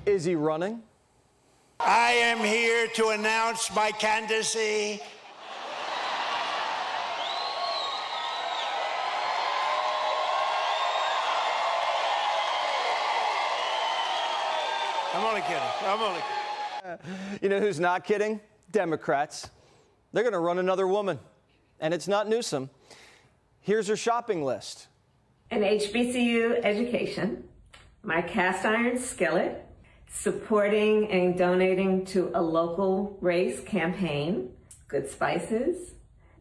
Is he running? I am here to announce my candidacy. I'm only kidding. You know who's not kidding? Democrats. They're going to run another woman, and it's not Newsom. Here's her shopping list. An HBCU education, my cast iron skillet, supporting and donating to a local race campaign, good spices,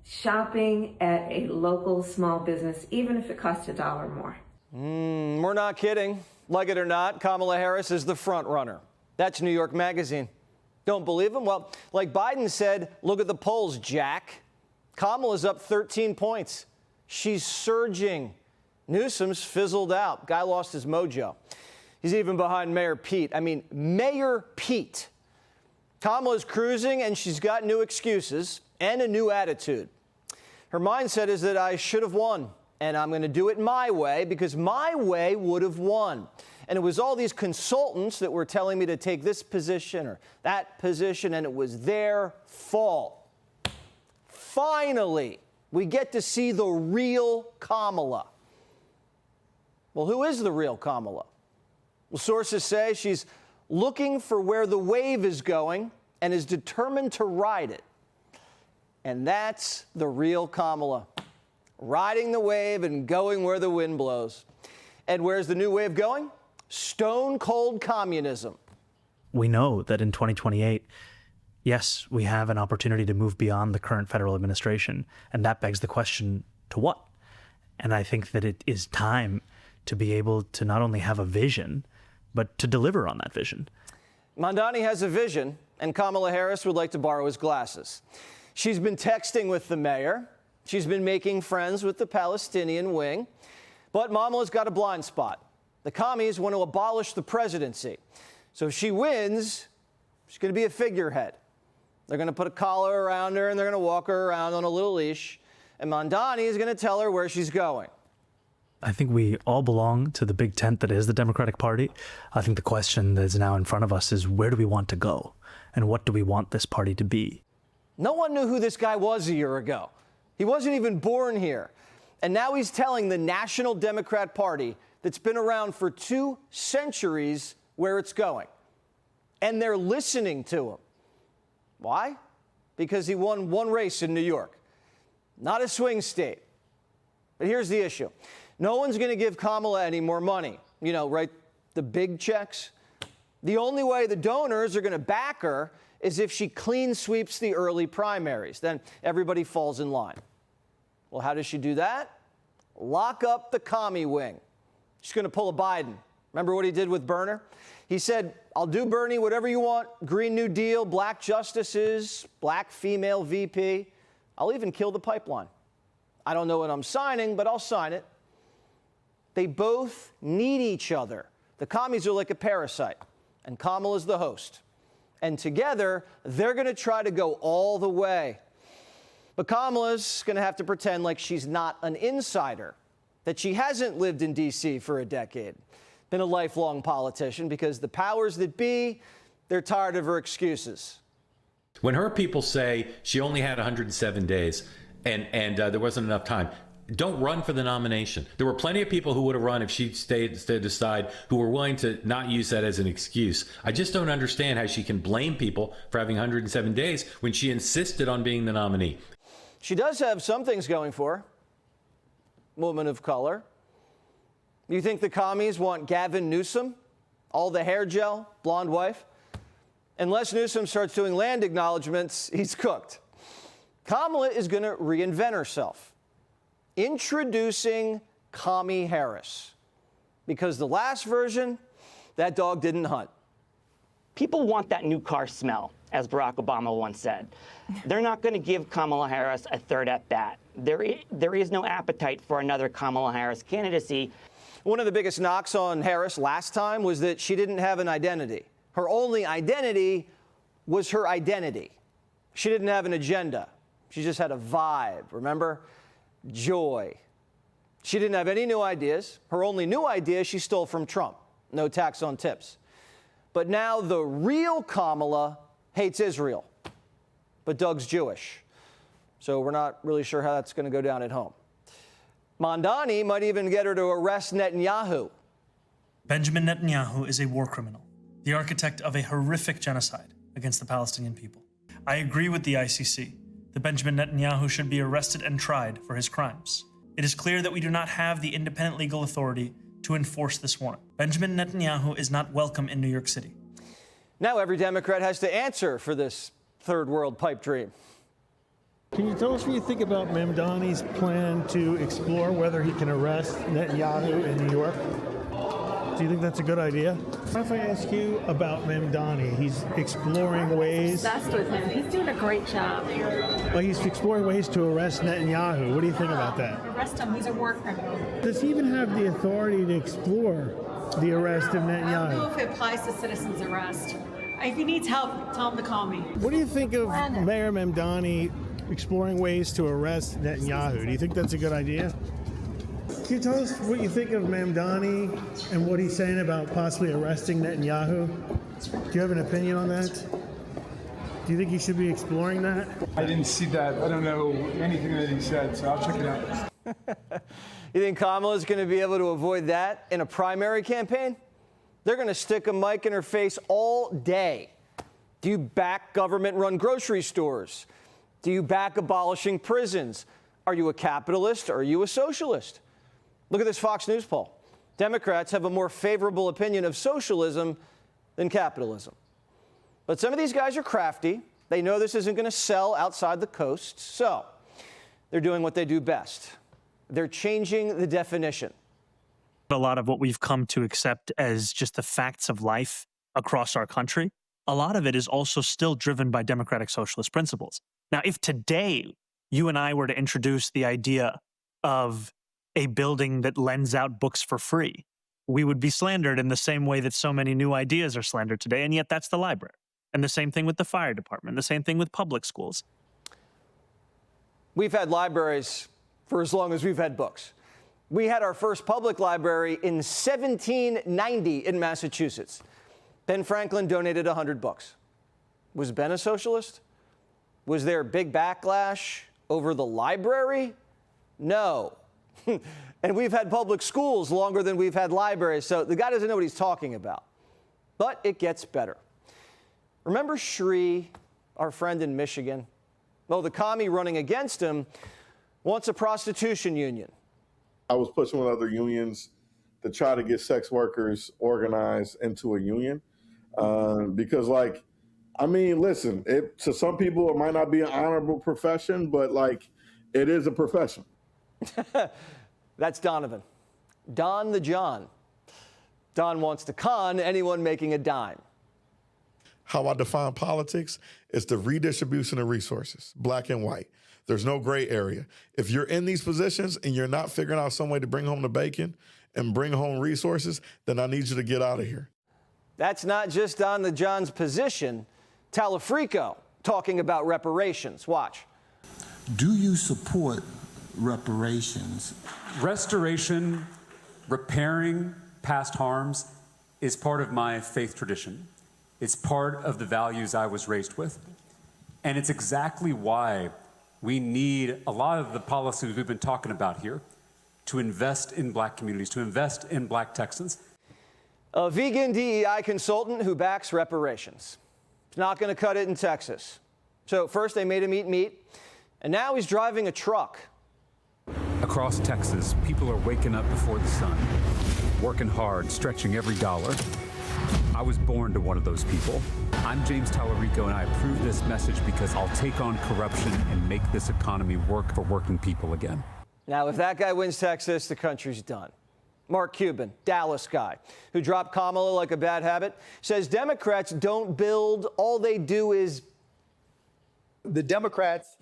shopping at a local small business, even if it costs $1 more. We're not kidding. Like it or not, Kamala Harris is the front runner. That's New York Magazine. Don't believe him? Well, like Biden said, look at the polls, Jack. Kamala's up 13 points. She's surging. Newsom's fizzled out. Guy lost his mojo. He's even behind Mayor Pete. Mayor Pete. Kamala's cruising, and she's got new excuses and a new attitude. Her mindset is that I should have won, and I'm going to do it my way because my way would have won. And it was all these consultants that were telling me to take this position or that position, and it was their fault. Finally, we get to see the real Kamala. Well, who is the real Kamala? Well, sources say she's looking for where the wave is going and is determined to ride it. And that's the real Kamala, riding the wave and going where the wind blows. And where's the new wave going? Stone cold communism. We know that in 2028, yes, we have an opportunity to move beyond the current federal administration. And that begs the question, to what? And I think that it is time to be able to not only have a vision, but to deliver on that vision. Mondani has a vision, and Kamala Harris would like to borrow his glasses. She's been texting with the mayor. She's been making friends with the Palestinian wing. But Kamala's got a blind spot. The commies want to abolish the presidency. So if she wins, she's going to be a figurehead. They're going to put a collar around her, and they're going to walk her around on a little leash. And Mondani is going to tell her where she's going. I think we all belong to the big tent that is the Democratic Party. I think the question that is now in front of us is, where do we want to go? And what do we want this party to be? No one knew who this guy was a year ago. He wasn't even born here. And now he's telling the National Democrat Party that's been around for 2 centuries where it's going. And they're listening to him. Why? Because he won 1 race in New York. Not a swing state. But here's the issue. No one's going to give Kamala any more money. You know, right? The big checks. The only way the donors are going to back her is if she clean sweeps the early primaries. Then everybody falls in line. Well, how does she do that? Lock up the commie wing. She's going to pull a Biden. Remember what he did with Berner? He said, I'll do, Bernie, whatever you want. Green New Deal, black justices, black female VP. I'll even kill the pipeline. I don't know what I'm signing, but I'll sign it. They both need each other. The commies are like a parasite, and Kamala's the host. And together, they're going to try to go all the way. But Kamala's going to have to pretend like she's not an insider, that she hasn't lived in D.C. for a decade, been a lifelong politician, because the powers that be, they're tired of her excuses. When her people say she only had 107 days and there wasn't enough time, don't run for the nomination. There were plenty of people who would have run if she stayed aside, who were willing to not use that as an excuse. I just don't understand how she can blame people for having 107 days when she insisted on being the nominee. She does have some things going for her. Woman of color. You think the commies want Gavin Newsom? All the hair gel, blonde wife? Unless Newsom starts doing land acknowledgments, he's cooked. Kamala is going to reinvent herself. Introducing Commie Harris. Because the last version, that dog didn't hunt. People want that new car smell, as Barack Obama once said. They're not going to give Kamala Harris a third at bat. There is no appetite for another Kamala Harris candidacy. One of the biggest knocks on Harris last time was that she didn't have an identity. Her only identity was her identity. She didn't have an agenda. She just had a vibe, remember? Joy. She didn't have any new ideas. Her only new idea she stole from Trump. No tax on tips. But now the real Kamala hates Israel. But Doug's Jewish. So we're not really sure how that's going to go down at home. Mondani might even get her to arrest Netanyahu. Benjamin Netanyahu is a war criminal, the architect of a horrific genocide against the Palestinian people. I agree with the ICC that Benjamin Netanyahu should be arrested and tried for his crimes. It is clear that we do not have the independent legal authority to enforce this warrant. Benjamin Netanyahu is not welcome in New York City. Now every Democrat has to answer for this third world pipe dream. Can you tell us what you think about Mamdani's plan to explore whether he can arrest Netanyahu in New York? Do you think that's a good idea? What if I ask you about Mamdani? He's exploring ways. Obsessed with him. He's doing a great job. Well, he's exploring ways to arrest Netanyahu. What do you think about that? Arrest him. He's a war criminal. Does he even have the authority to explore the arrest of I don't know Netanyahu? if it applies to citizens' arrest. If he needs help, tell him to call me. What do you think of Mayor Mamdani exploring ways to arrest Netanyahu? Do you think that's a good idea? Can you tell us what you think of Mamdani and what he's saying about possibly arresting Netanyahu? Do you have an opinion on that? Do you think he should be exploring that? I didn't see that. I don't know anything that he said, so I'll check it out. You think Kamala's going to be able to avoid that in a primary campaign? They're going to stick a mic in her face all day. Do you back government-run grocery stores? Do you back abolishing prisons? Are you a capitalist or are you a socialist? Look at this Fox News poll. Democrats have a more favorable opinion of socialism than capitalism. But some of these guys are crafty. They know this isn't going to sell outside the coast, so they're doing what they do best. They're changing the definition. A lot of what we've come to accept as just the facts of life across our country, a lot of it is also still driven by democratic socialist principles. Now, if today you and I were to introduce the idea of a building that lends out books for free, we would be slandered in the same way that so many new ideas are slandered today, and yet that's the library. And the same thing with the fire department, the same thing with public schools. We've had libraries for as long as we've had books. We had our first public library in 1790 in Massachusetts. Ben Franklin donated 100 books. Was Ben a socialist? Was there a big backlash over the library? No. And we've had public schools longer than we've had libraries, so the guy doesn't know what he's talking about. But it gets better. Remember Shree, our friend in Michigan? Well, the commie running against him wants a prostitution union. I was pushing with other unions to try to get sex workers organized into a union because, like, I mean, listen, to some people it might not be an honorable profession, but, like, it is a profession. That's Donovan. Don the John. Don wants to con anyone making a dime. How I define politics is the redistribution of resources, black and white. There's no gray area. If you're in these positions and you're not figuring out some way to bring home the bacon and bring home resources, then I need you to get out of here. That's not just Don the John's position. Talafrico talking about reparations. Watch. Do you support reparations? Restoration, repairing past harms is part of my faith tradition. It's part of the values I was raised with. And it's exactly why we need a lot of the policies we've been talking about here to invest in black communities, to invest in black Texans. A vegan DEI consultant who backs reparations. He's not going to cut it in Texas. So first they made him eat meat, and now he's driving a truck. Across Texas, people are waking up before the sun, working hard, stretching every dollar. I was born to one of those people. I'm James Talarico, and I approve this message because I'll take on corruption and make this economy work for working people again. Now, if that guy wins Texas, the country's done. Mark Cuban, Dallas guy, who dropped Kamala like a bad habit, says Democrats don't build, all they do is... The Democrats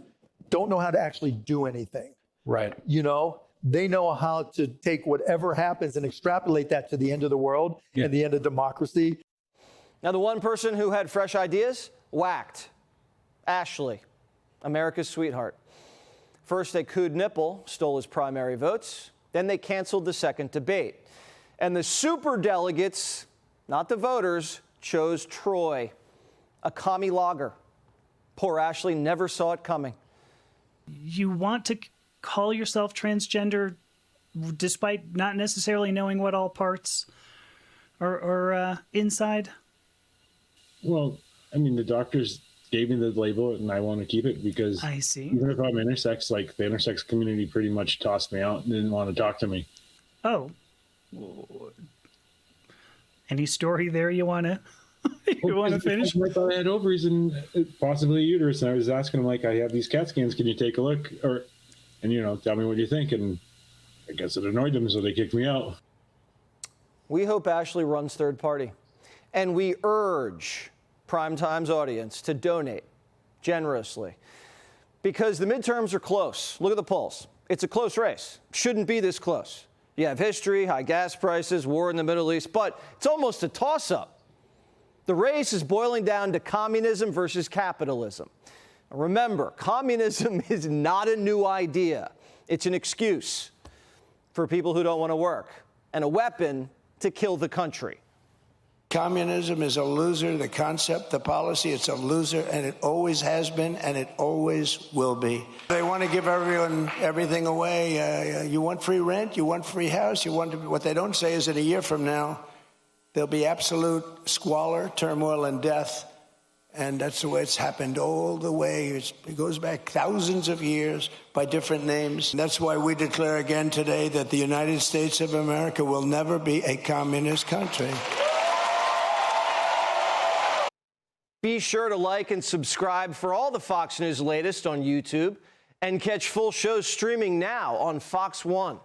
don't know how to actually do anything. Right. You know, they know how to take whatever happens and extrapolate that to the end of the world and the end of democracy. Now, the one person who had fresh ideas, whacked. Ashley, America's sweetheart. First, they cooed Nipple, stole his primary votes. Then they canceled the second debate. And the superdelegates, not the voters, chose Troy, a commie lager. Poor Ashley never saw it coming. You want to call yourself transgender despite not necessarily knowing what all parts are inside? Well, I mean, the doctors gave me the label and I want to keep it because I see. Even if I'm intersex, like the intersex community pretty much tossed me out and didn't want to talk to me. Oh. Any story there you want to finish? I thought I had ovaries and possibly a uterus, and I was asking them, like, I have these CAT scans, can you take a look? And tell me what you think. And I guess it annoyed them, so they kicked me out. We hope Ashley runs third party. And we urge Primetime's audience to donate generously. Because the midterms are close. Look at the polls. It's a close race. Shouldn't be this close. You have history, high gas prices, war in the Middle East, but it's almost a toss-up. The race is boiling down to communism versus capitalism. Remember, communism is not a new idea. It's an excuse for people who don't want to work and a weapon to kill the country. Communism is a loser. The concept, the policy, it's a loser, and it always has been, and it always will be. They want to give everyone everything away. You want free rent? You want free house? What they don't say is that a year from now, there'll be absolute squalor, turmoil, and death. And that's the way it's happened all the way. It goes back thousands of years by different names. And that's why we declare again today that the United States of America will never be a communist country. Be sure to like and subscribe for all the Fox News latest on YouTube and catch full shows streaming now on Fox One.